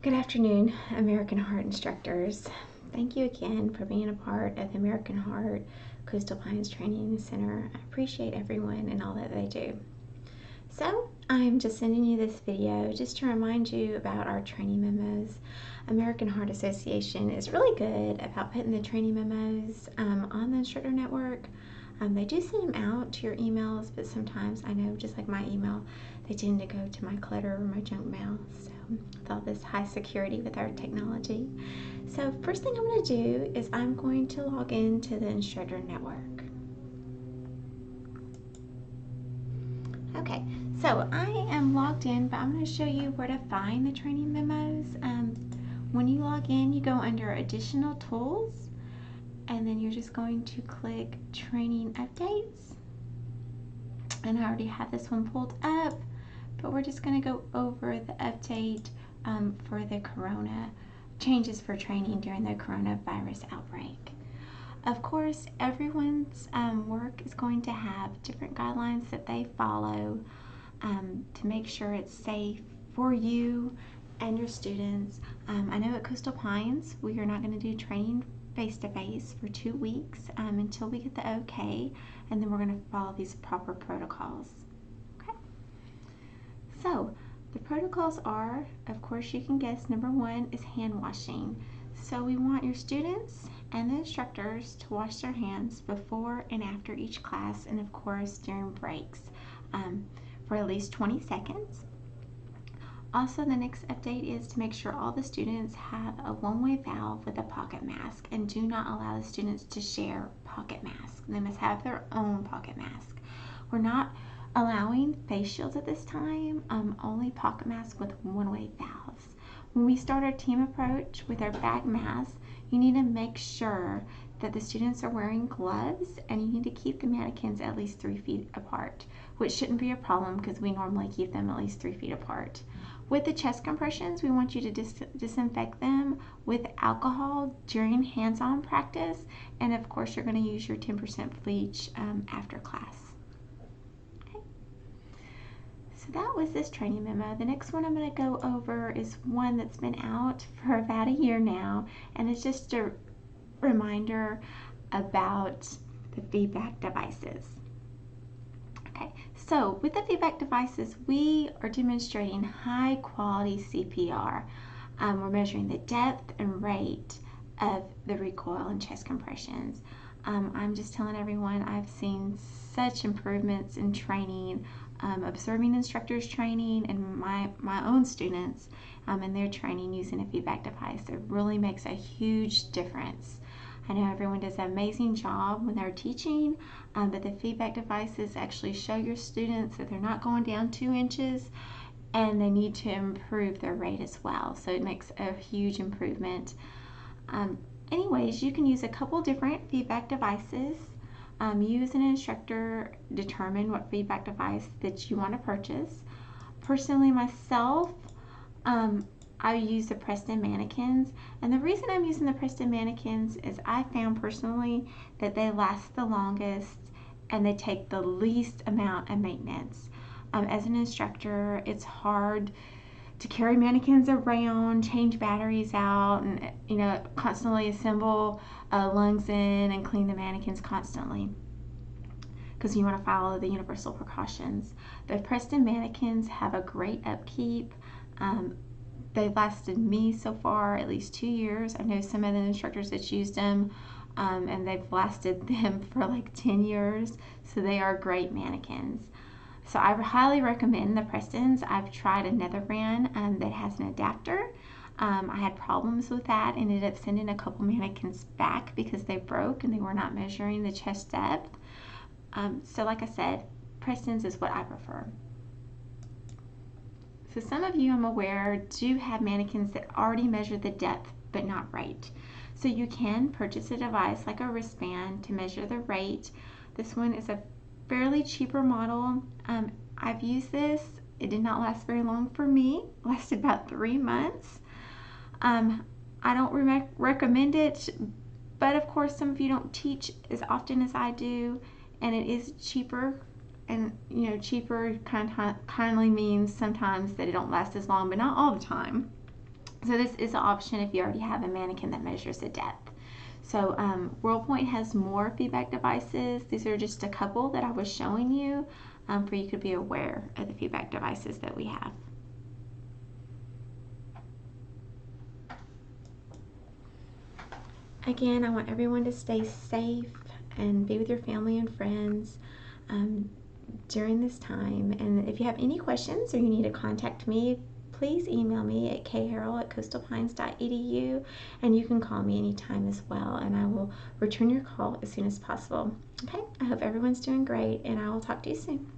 Good afternoon, American Heart instructors. Thank you again for being a part of the American Heart Coastal Pines Training Center. I appreciate everyone and all that they do. So I'm just sending you this video just to remind you about our training memos. American Heart Association is really good about putting the training memos on the instructor network. They do send them out to your emails, but sometimes I know, just like my email, they tend to go to my clutter or my junk mail. So with all this high security with our technology. So first thing I'm going to do is I'm going to log into the instructor network. Okay, so I am logged in, but I'm going to show you where to find the training memos. When you log in, you go under Additional Tools, and then you're just going to click Training Updates. And I already have this one pulled up, but we're just going to go over the update for the corona changes for training during the coronavirus outbreak. Of course, everyone's work is going to have different guidelines that they follow to make sure it's safe for you and your students. I know at Coastal Pines, we are not going to do training face-to-face for 2 weeks until we get the okay, and then we're going to follow these proper protocols. Okay. So the protocols are, of course, you can guess, number one is hand washing. So we want your students and the instructors to wash their hands before and after each class, and of course during breaks for at least 20 seconds. Also, the next update is to make sure all the students have a one-way valve with a pocket mask, and do not allow the students to share pocket masks. They must have their own pocket mask. We're not allowing face shields at this time, only pocket masks with one-way valves. When we start our team approach with our bag masks, you need to make sure that the students are wearing gloves, and you need to keep the mannequins at least 3 feet apart, which shouldn't be a problem because we normally keep them at least 3 feet apart. With the chest compressions, we want you to disinfect them with alcohol during hands-on practice, and of course you're going to use your 10% bleach after class. Okay. So that was this training memo. The next one I'm going to go over is one that's been out for about a year now, and it's just a reminder about the feedback devices. Okay, so with the feedback devices, we are demonstrating high quality CPR. We're measuring the depth and rate of the recoil and chest compressions. I'm just telling everyone, I've seen such improvements in training, observing instructors training, and my own students in their training using a feedback device. It really makes a huge difference. I know everyone does an amazing job when they're teaching, but the feedback devices actually show your students that they're not going down 2 inches, and they need to improve their rate as well. So it makes a huge improvement. Anyways, you can use a couple different feedback devices. You as an instructor determine what feedback device that you want to purchase. Personally, myself, I use the Preston mannequins, and the reason I'm using the Preston mannequins is I found personally that they last the longest and they take the least amount of maintenance. As an instructor, it's hard to carry mannequins around, change batteries out, and constantly assemble lungs in and clean the mannequins constantly, because you want to follow the universal precautions. The Preston mannequins have a great upkeep. They've lasted me so far at least 2 years. I know some of the instructors that used them and they've lasted them for like 10 years. So they are great mannequins. So I highly recommend the Prestons. I've tried another brand that has an adapter. I had problems with that and ended up sending a couple mannequins back because they broke and they were not measuring the chest depth. So like I said, Prestons is what I prefer. So some of you, I'm aware, do have mannequins that already measure the depth but not rate. So you can purchase a device like a wristband to measure the rate. This one is a fairly cheaper model. I've used this. It did not last very long for me. It lasted about 3 months. I don't recommend it, but of course some of you don't teach as often as I do, and it is cheaper. And cheaper kindly means sometimes that it don't last as long, but not all the time. So this is an option if you already have a mannequin that measures the depth. So WorldPoint has more feedback devices. These are just a couple that I was showing you for you to be aware of the feedback devices that we have. Again, I want everyone to stay safe and be with your family and friends during this time. And if you have any questions or you need to contact me, please email me at kharrell@coastalpines.edu, and you can call me anytime as well, and I will return your call as soon as possible. Okay, I hope everyone's doing great, and I will talk to you soon.